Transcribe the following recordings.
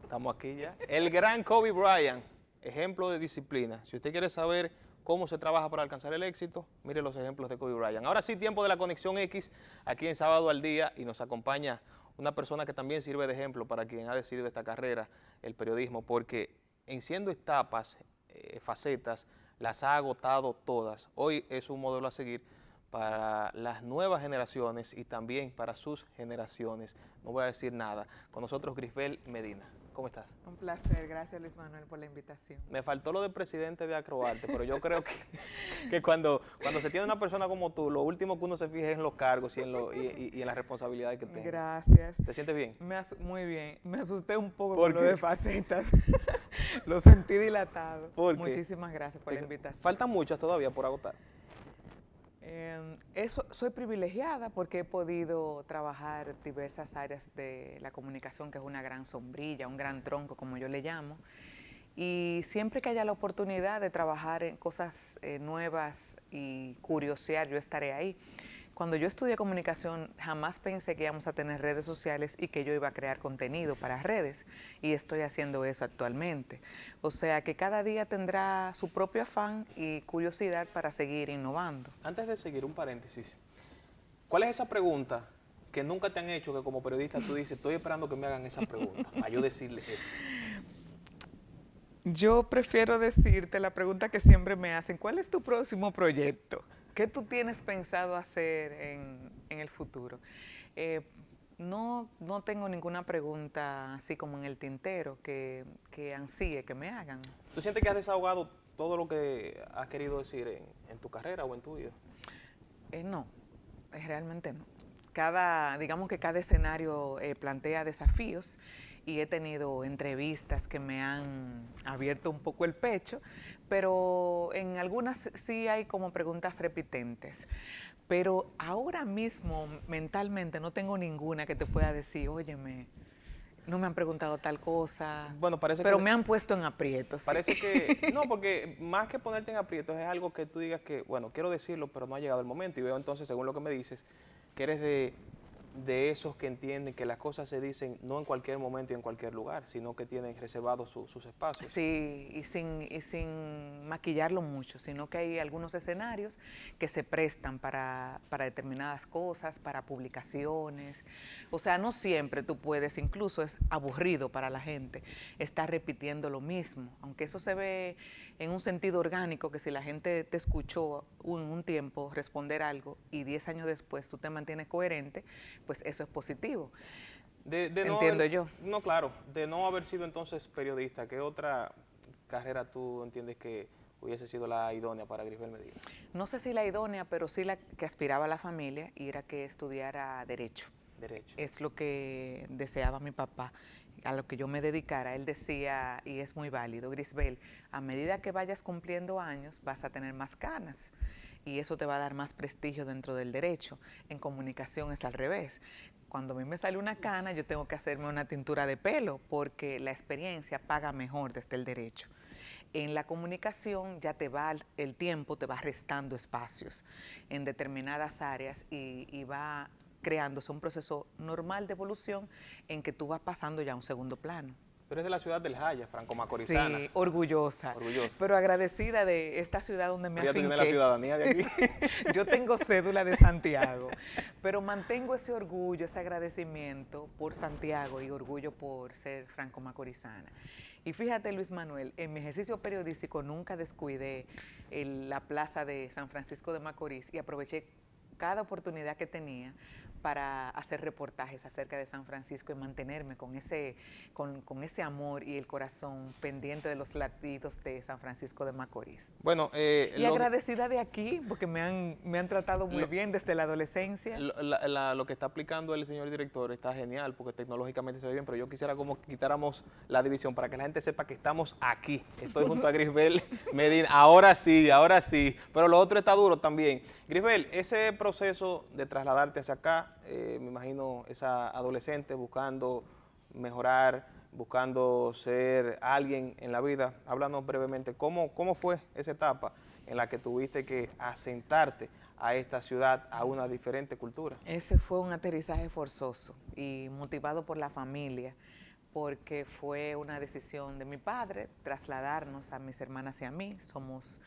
Estamos aquí ya. El gran Kobe Bryant, ejemplo de disciplina. Si usted quiere saber cómo se trabaja para alcanzar el éxito, mire los ejemplos de Kobe Bryant. Ahora sí, tiempo de la Conexión X, aquí en Sábado al Día, y nos acompaña una persona que también sirve de ejemplo para quien ha decidido esta carrera, el periodismo, porque en siendo etapas, facetas, las ha agotado todas. Hoy es un modelo a seguir para las nuevas generaciones y también para sus generaciones. No voy a decir nada. Con nosotros Grisbel Medina. ¿Cómo estás? Un placer, gracias Luis Manuel por la invitación. Me faltó lo de presidente de Acroarte, pero yo creo que cuando se tiene una persona como tú, lo último que uno se fija es en los cargos y en las responsabilidades que tiene. Gracias. ¿Te sientes bien? Muy bien. Me asusté un poco ¿Por con lo qué? de facetas. Lo sentí dilatado. ¿Por qué? Muchísimas gracias por la invitación. Faltan muchas todavía por agotar. Soy privilegiada porque he podido trabajar diversas áreas de la comunicación, que es una gran sombrilla, un gran tronco, como yo le llamo. Y siempre que haya la oportunidad de trabajar en cosas nuevas y curiosear, yo estaré ahí. Cuando yo estudié comunicación, jamás pensé que íbamos a tener redes sociales y que yo iba a crear contenido para redes, y estoy haciendo eso actualmente. O sea que cada día tendrá su propio afán y curiosidad para seguir innovando. Antes de seguir, un paréntesis. ¿Cuál es esa pregunta que nunca te han hecho, que como periodista tú dices, estoy esperando que me hagan esa pregunta, para yo decirle esto? Yo prefiero decirte la pregunta que siempre me hacen: ¿cuál es tu próximo proyecto? ¿Qué tú tienes pensado hacer en el futuro? No tengo ninguna pregunta así como en el tintero que ansíe que me hagan. ¿Tú sientes que has desahogado todo lo que has querido decir en tu carrera o en tu vida? No, realmente no. Digamos que cada escenario plantea desafíos, y he tenido entrevistas que me han abierto un poco el pecho, pero en algunas sí hay como preguntas repitentes. Pero ahora mismo, mentalmente, no tengo ninguna que te pueda decir, óyeme, no me han preguntado tal cosa, Bueno, parece pero que me han puesto en aprietos. parece que, no, porque más que ponerte en aprietos es algo que tú digas que, bueno, quiero decirlo, pero no ha llegado el momento. Y veo entonces, según lo que me dices, que eres de esos que entienden que las cosas se dicen no en cualquier momento y en cualquier lugar, sino que tienen reservados sus espacios. Sí, y sin maquillarlo mucho, sino que hay algunos escenarios que se prestan para determinadas cosas, para publicaciones. O sea, no siempre tú puedes, incluso es aburrido para la gente estar repitiendo lo mismo, aunque eso se ve en un sentido orgánico, que si la gente te escuchó en un tiempo responder algo y 10 años después tú te mantienes coherente, pues eso es positivo. Entiendo yo. No, claro, de no haber sido entonces periodista, ¿qué otra carrera tú entiendes que hubiese sido la idónea para Grisbel Medina? No sé si la idónea, pero sí la que aspiraba a la familia, y era que estudiara Derecho. Derecho. Es lo que deseaba mi papá, a lo que yo me dedicara. Él decía, y es muy válido: Grisbel, a medida que vayas cumpliendo años, vas a tener más canas, y eso te va a dar más prestigio dentro del derecho. En comunicación es al revés. Cuando a mí me sale una cana, yo tengo que hacerme una tintura de pelo, porque la experiencia paga mejor desde el derecho. En la comunicación ya el tiempo te va restando espacios en determinadas áreas, y va creándose un proceso normal de evolución en que tú vas pasando ya a un segundo plano. Tú eres de la ciudad del Jaya, franco-macorizana. Sí, orgullosa, Orgullosa. pero agradecida de esta ciudad donde me Pero ya tú afinqué. tienes la ciudadanía de aquí. Yo tengo cédula de Santiago, pero mantengo ese orgullo, ese agradecimiento por Santiago y orgullo por ser franco-macorizana. Y fíjate, Luis Manuel, en mi ejercicio periodístico nunca descuidé la plaza de San Francisco de Macorís, y aproveché cada oportunidad que tenía para hacer reportajes acerca de San Francisco y mantenerme con ese amor y el corazón pendiente de los latidos de San Francisco de Macorís. Bueno, Y agradecida de aquí, porque me han tratado muy bien desde la adolescencia. lo que está aplicando el señor director está genial, porque tecnológicamente se ve bien, pero yo quisiera como que quitáramos la división para que la gente sepa que estamos aquí. Estoy junto a Grisbel Medina. Ahora sí, pero lo otro está duro también. Grisbel, ese proceso de trasladarte hacia acá, me imagino esa adolescente buscando mejorar, buscando ser alguien en la vida. Háblanos brevemente, ¿cómo fue esa etapa en la que tuviste que asentarte a esta ciudad, a una diferente cultura? Ese fue un aterrizaje forzoso y motivado por la familia, porque fue una decisión de mi padre trasladarnos a mis hermanas y a mí. Somos,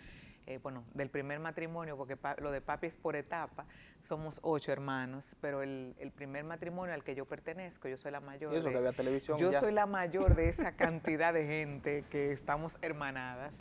bueno, del primer matrimonio, porque lo de papi es por etapa, somos 8 hermanos, pero el primer matrimonio al que yo pertenezco, yo soy la mayor. Y eso que había televisión Yo ya. soy la mayor de esa cantidad de gente que estamos hermanadas.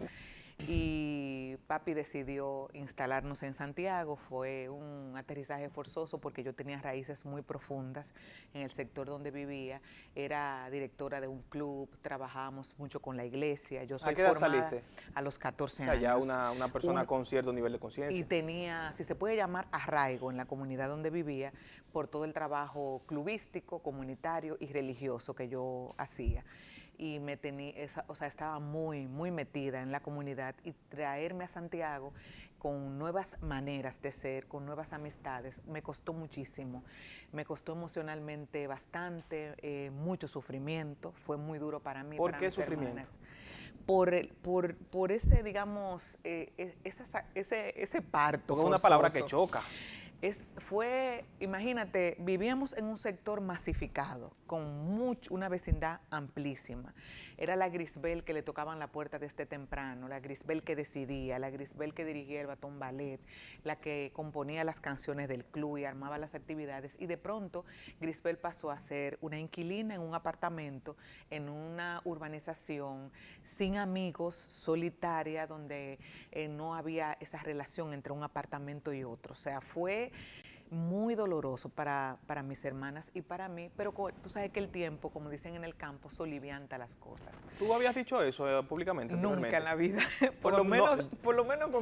Y papi decidió instalarnos en Santiago. Fue un aterrizaje forzoso porque yo tenía raíces muy profundas en el sector donde vivía. Era directora de un club, trabajábamos mucho con la iglesia. Yo soy ¿A qué edad formada saliste? a los 14 O sea, años. ya una persona con cierto nivel de Y conciencia. tenía, si se puede llamar, arraigo en la comunidad donde vivía por todo el trabajo clubístico, comunitario y religioso que yo hacía. Y me tenía, o sea, estaba muy metida en la comunidad, y traerme a Santiago con nuevas maneras de ser, con nuevas amistades, me costó muchísimo. Me costó emocionalmente bastante, mucho sufrimiento, fue muy duro para mí. ¿Por para qué mis sufrimiento? hermanas. Por ese, digamos, ese parto Porque es una palabra que forzoso. choca. Imagínate, vivíamos en un sector masificado, con una vecindad amplísima. Era la Grisbel que le tocaban la puerta desde temprano, la Grisbel que decidía, la Grisbel que dirigía el Batón Ballet, la que componía las canciones del club y armaba las actividades. Y de pronto, Grisbel pasó a ser una inquilina en un apartamento, en una urbanización, sin amigos, solitaria, donde no había esa relación entre un apartamento y otro. O sea, fue muy doloroso para mis hermanas y para mí, pero tú sabes que el tiempo, como dicen en el campo, solivianta las cosas. ¿Tú habías dicho eso públicamente? Nunca en la vida, por Porque lo menos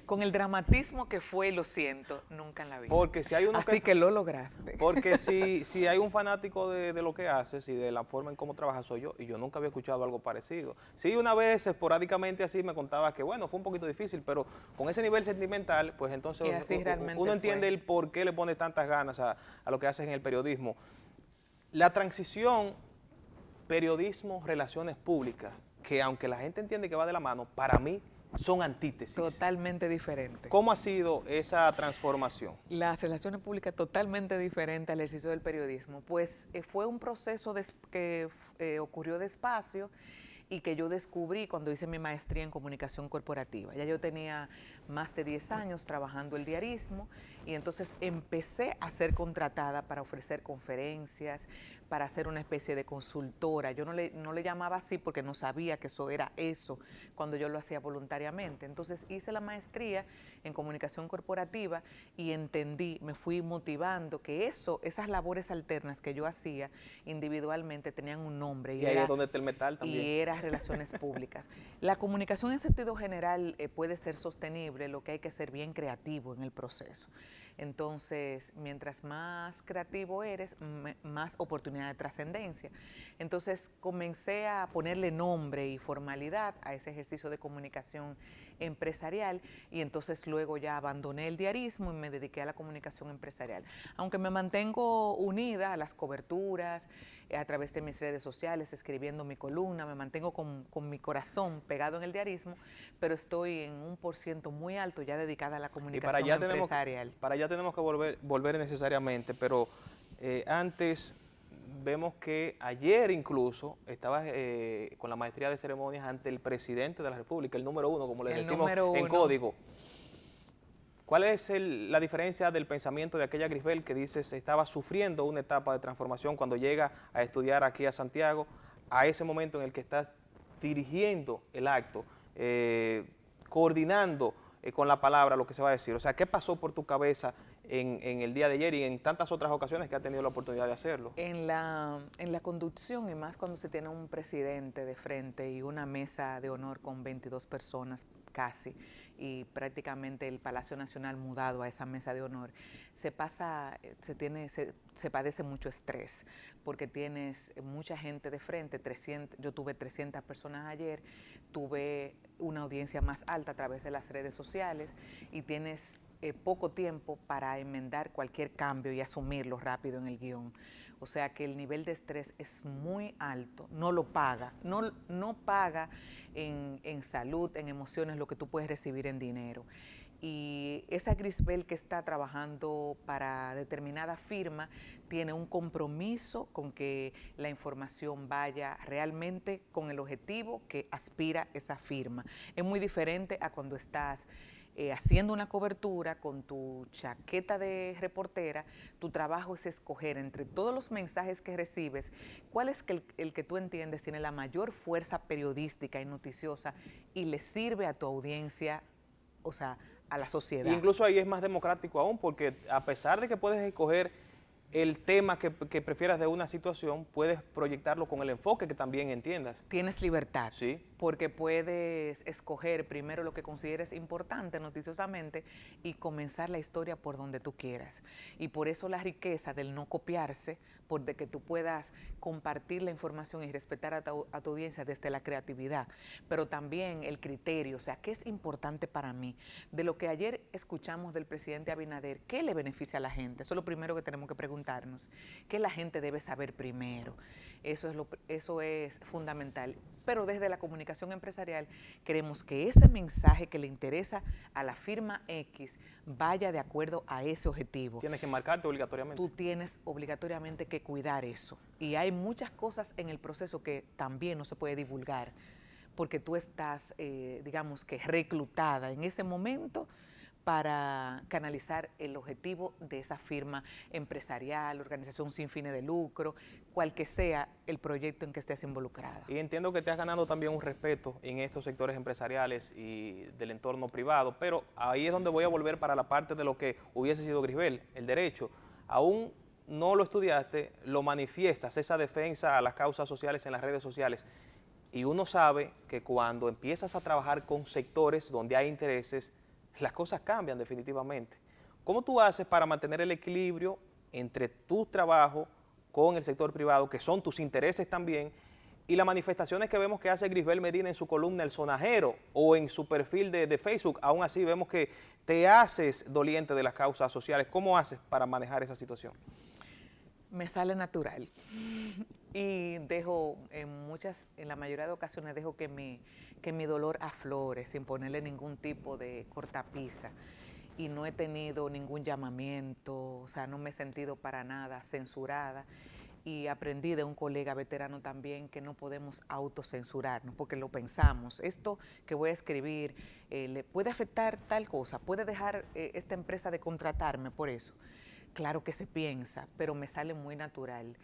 con el dramatismo que fue, lo siento, nunca en la vida. Porque si hay uno Así que lo lograste. Porque si hay un fanático de lo que haces y de la forma en cómo trabajas, soy yo, y yo nunca había escuchado algo parecido. Sí, una vez esporádicamente así me contaba que bueno, fue un poquito difícil, pero con ese nivel sentimental, pues entonces uno entiende el por qué le pone tantas ganas a lo que haces en el periodismo. La transición periodismo, relaciones públicas, que aunque la gente entiende que va de la mano, para mí son antítesis. Totalmente diferente. ¿Cómo ha sido esa transformación? Las relaciones públicas totalmente diferente al ejercicio del periodismo. Pues fue un proceso que ocurrió despacio y que yo descubrí cuando hice mi maestría en comunicación corporativa. Ya yo tenía más de 10 años trabajando el diarismo y entonces empecé a ser contratada para ofrecer conferencias, para hacer una especie de consultora. Yo no le llamaba así porque no sabía que eso era eso cuando yo lo hacía voluntariamente. Entonces hice la maestría en comunicación corporativa y entendí, me fui motivando que esas labores alternas que yo hacía individualmente tenían un nombre. Y ahí es donde está el metal también. Y era relaciones públicas. La comunicación en sentido general puede ser sostenible, lo que hay que ser bien creativo en el proceso. Entonces, mientras más creativo eres, más oportunidad de trascendencia. Entonces, comencé a ponerle nombre y formalidad a ese ejercicio de comunicación empresarial y entonces luego ya abandoné el diarismo y me dediqué a la comunicación empresarial. Aunque me mantengo unida a las coberturas, a través de mis redes sociales, escribiendo mi columna, me mantengo con mi corazón pegado en el diarismo, pero estoy en un % muy alto ya dedicada a la comunicación empresarial. Para allá tenemos que volver necesariamente, pero antes vemos que ayer incluso estabas con la maestría de ceremonias ante el presidente de la República, el número 1, como le decimos en código. ¿Cuál es la diferencia del pensamiento de aquella Grisbel que dices estaba sufriendo una etapa de transformación cuando llega a estudiar aquí a Santiago, a ese momento en el que estás dirigiendo el acto, coordinando con la palabra lo que se va a decir? O sea, ¿qué pasó por tu cabeza en el día de ayer y en tantas otras ocasiones que has tenido la oportunidad de hacerlo? En la conducción, y más cuando se tiene un presidente de frente y una mesa de honor con 22 personas casi, y prácticamente el Palacio Nacional mudado a esa mesa de honor, se padece mucho estrés, porque tienes mucha gente de frente, yo tuve 300 personas ayer, tuve una audiencia más alta a través de las redes sociales y tienes poco tiempo para enmendar cualquier cambio y asumirlo rápido en el guión. O sea que el nivel de estrés es muy alto, no lo paga, no paga en salud, en emociones, lo que tú puedes recibir en dinero. y esa Grisbel que está trabajando para determinada firma tiene un compromiso con que la información vaya realmente con el objetivo que aspira esa firma. Es muy diferente a cuando estás haciendo una cobertura con tu chaqueta de reportera. Tu trabajo es escoger entre todos los mensajes que recibes cuál es el que tú entiendes tiene la mayor fuerza periodística y noticiosa y le sirve a tu audiencia, o sea, a la sociedad. Y incluso ahí es más democrático aún, porque a pesar de que puedes escoger el tema que prefieras de una situación, puedes proyectarlo con el enfoque que también entiendas. Tienes libertad, Sí. porque puedes escoger primero lo que consideres importante noticiosamente y comenzar la historia por donde tú quieras. Y por eso la riqueza del no copiarse, por de que tú puedas compartir la información y respetar a tu audiencia desde la creatividad, pero también el criterio, o sea, ¿qué es importante para mí? De lo que ayer escuchamos del presidente Abinader, ¿qué le beneficia a la gente? Eso es lo primero que tenemos que preguntarnos. ¿Qué la gente debe saber primero? Eso es fundamental. Pero desde la comunicación empresarial queremos que ese mensaje que le interesa a la firma X vaya de acuerdo a ese objetivo. Tienes que marcarte obligatoriamente. Tú tienes obligatoriamente que cuidar eso. Y hay muchas cosas en el proceso que también no se puede divulgar, porque tú estás, digamos que reclutada en ese momento para canalizar el objetivo de esa firma empresarial, organización sin fines de lucro, cual que sea el proyecto en que estés involucrada. Y entiendo que te has ganado también un respeto en estos sectores empresariales y del entorno privado, pero ahí es donde voy a volver para la parte de lo que hubiese sido Grisbel, el derecho. Aún no lo estudiaste, lo manifiestas, esa defensa a las causas sociales en las redes sociales. Y uno sabe que cuando empiezas a trabajar con sectores donde hay intereses, las cosas cambian definitivamente. ¿Cómo tú haces para mantener el equilibrio entre tu trabajo con el sector privado, que son tus intereses también, y las manifestaciones que vemos que hace Grisbel Medina en su columna El Sonajero o en su perfil de Facebook? Aún así vemos que te haces doliente de las causas sociales. ¿Cómo haces para manejar esa situación? Me sale natural y dejo en la mayoría de ocasiones dejo que mi dolor aflore sin ponerle ningún tipo de cortapisa, y no he tenido ningún llamamiento, o sea, no me he sentido para nada censurada, y aprendí de un colega veterano también que no podemos autocensurarnos porque lo pensamos. Esto que voy a escribir le puede afectar tal cosa, puede dejar esta empresa de contratarme por eso. Claro que se piensa, pero me sale muy natural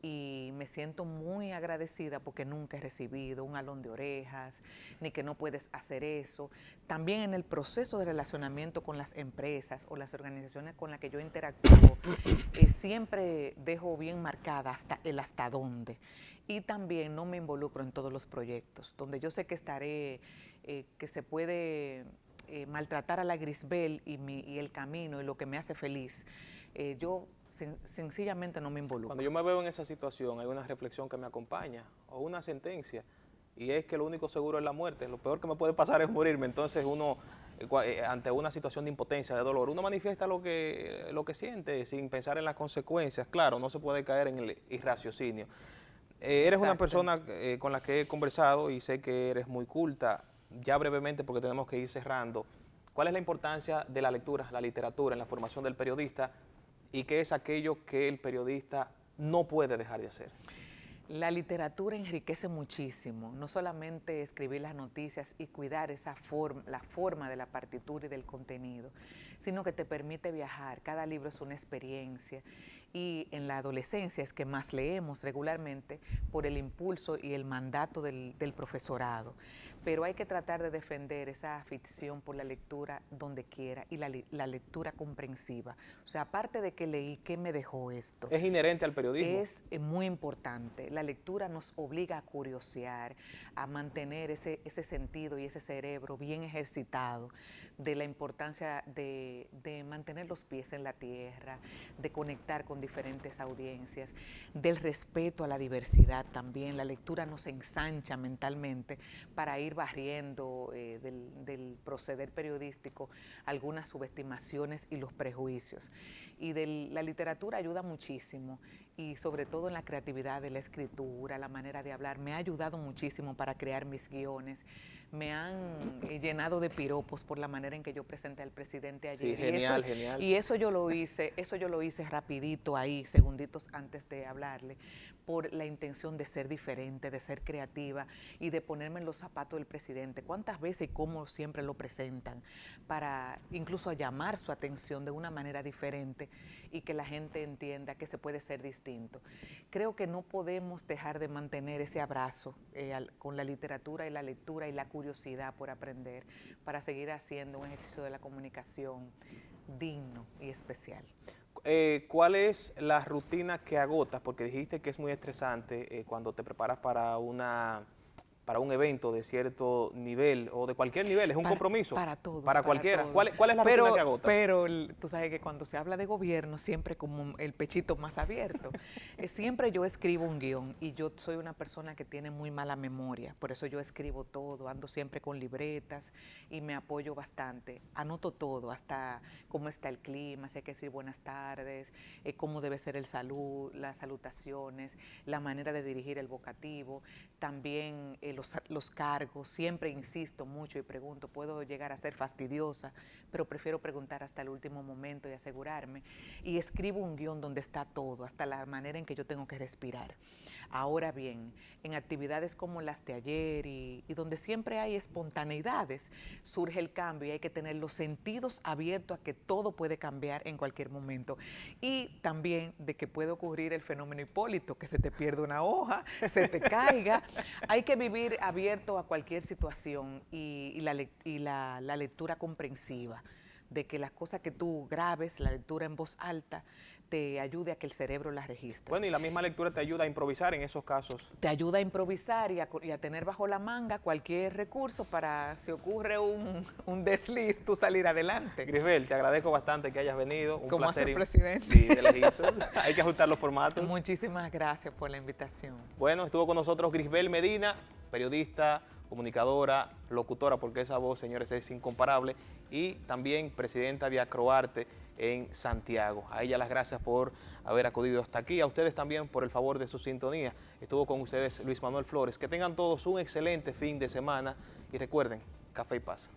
y me siento muy agradecida porque nunca he recibido un jalón de orejas, ni que no puedes hacer eso. También en el proceso de relacionamiento con las empresas o las organizaciones con las que yo interactúo, siempre dejo bien marcada hasta dónde. Y también no me involucro en todos los proyectos, donde yo sé que estaré, que se puede maltratar a la Grisbel y el camino y lo que me hace feliz. Yo sencillamente no me involucro. Cuando yo me veo en esa situación, hay una reflexión que me acompaña, o una sentencia, y es que lo único seguro es la muerte. Lo peor que me puede pasar es morirme. Entonces uno, ante una situación de impotencia, de dolor, uno manifiesta lo que siente sin pensar en las consecuencias. Claro, no se puede caer en el irraciocinio. Eres una persona con la que he conversado y sé que eres muy culta. Ya brevemente, porque tenemos que ir cerrando, ¿cuál es la importancia de la lectura, la literatura en la formación del periodista? ¿Y qué es aquello que el periodista no puede dejar de hacer? La literatura enriquece muchísimo, no solamente escribir las noticias y cuidar la forma de la partitura y del contenido, sino que te permite viajar. Cada libro es una experiencia, y en la adolescencia es que más leemos regularmente por el impulso y el mandato del profesorado. Pero hay que tratar de defender esa afición por la lectura donde quiera, y la lectura comprensiva. O sea, aparte de que leí, ¿qué me dejó esto? ¿Es inherente al periodismo? Es muy importante. La lectura nos obliga a curiosear, a mantener ese sentido y ese cerebro bien ejercitado, de la importancia de mantener los pies en la tierra, de conectar con diferentes audiencias, del respeto a la diversidad también. La lectura nos ensancha mentalmente para ir barriendo del proceder periodístico algunas subestimaciones y los prejuicios. Y la literatura ayuda muchísimo, y sobre todo en la creatividad de la escritura, la manera de hablar. Me ha ayudado muchísimo para crear mis guiones. Me han llenado de piropos por la manera en que yo presenté al presidente ayer. Sí, genial, genial. Y eso yo lo hice rapidito ahí, segunditos antes de hablarle, por la intención de ser diferente, de ser creativa y de ponerme en los zapatos del presidente. ¿Cuántas veces y cómo siempre lo presentan? Para incluso llamar su atención de una manera diferente y que la gente entienda que se puede ser distinto. Creo que no podemos dejar de mantener ese abrazo con la literatura y la lectura y la curiosidad por aprender, para seguir haciendo un ejercicio de la comunicación digno y especial. ¿Cuál es la rutina que agotas? Porque dijiste que es muy estresante cuando te preparas para un evento de cierto nivel o de cualquier nivel, es un compromiso. Para todos. Para cualquiera. Todos. ¿Cuál es la rutina que agotas? Pero tú sabes que cuando se habla de gobierno, siempre como el pechito más abierto. Siempre yo escribo un guión, y yo soy una persona que tiene muy mala memoria, por eso yo escribo todo, ando siempre con libretas y me apoyo bastante. Anoto todo, hasta cómo está el clima, si hay que decir buenas tardes, cómo debe ser el salud, las salutaciones, la manera de dirigir el vocativo, también los cargos. Siempre insisto mucho y pregunto. Puedo llegar a ser fastidiosa, pero prefiero preguntar hasta el último momento y asegurarme. Y escribo un guión donde está todo, hasta la manera en que yo tengo que respirar. Ahora bien, en actividades como las de ayer y donde siempre hay espontaneidades, surge el cambio y hay que tener los sentidos abiertos a que todo puede cambiar en cualquier momento. Y también de que puede ocurrir el fenómeno Hipólito, que se te pierde una hoja, se te caiga. Hay que vivir abierto a cualquier situación, y la lectura comprensiva, de que las cosas que tú grabes, la lectura en voz alta, te ayude a que el cerebro las registre. Bueno, y la misma lectura te ayuda a improvisar en esos casos. Te ayuda a improvisar y a tener bajo la manga cualquier recurso para, si ocurre un desliz, tú salir adelante. Grisbel, te agradezco bastante que hayas venido. Un como placer. hace el presidente. Sí, de lejitos. Hay que ajustar los formatos. Muchísimas gracias por la invitación. Bueno, estuvo con nosotros Grisbel Medina, periodista, comunicadora, locutora, porque esa voz, señores, es incomparable, y también presidenta de Acroarte en Santiago. A ella las gracias por haber acudido hasta aquí, a ustedes también por el favor de su sintonía. Estuvo con ustedes Luis Manuel Flores. Que tengan todos un excelente fin de semana y recuerden, café y paz.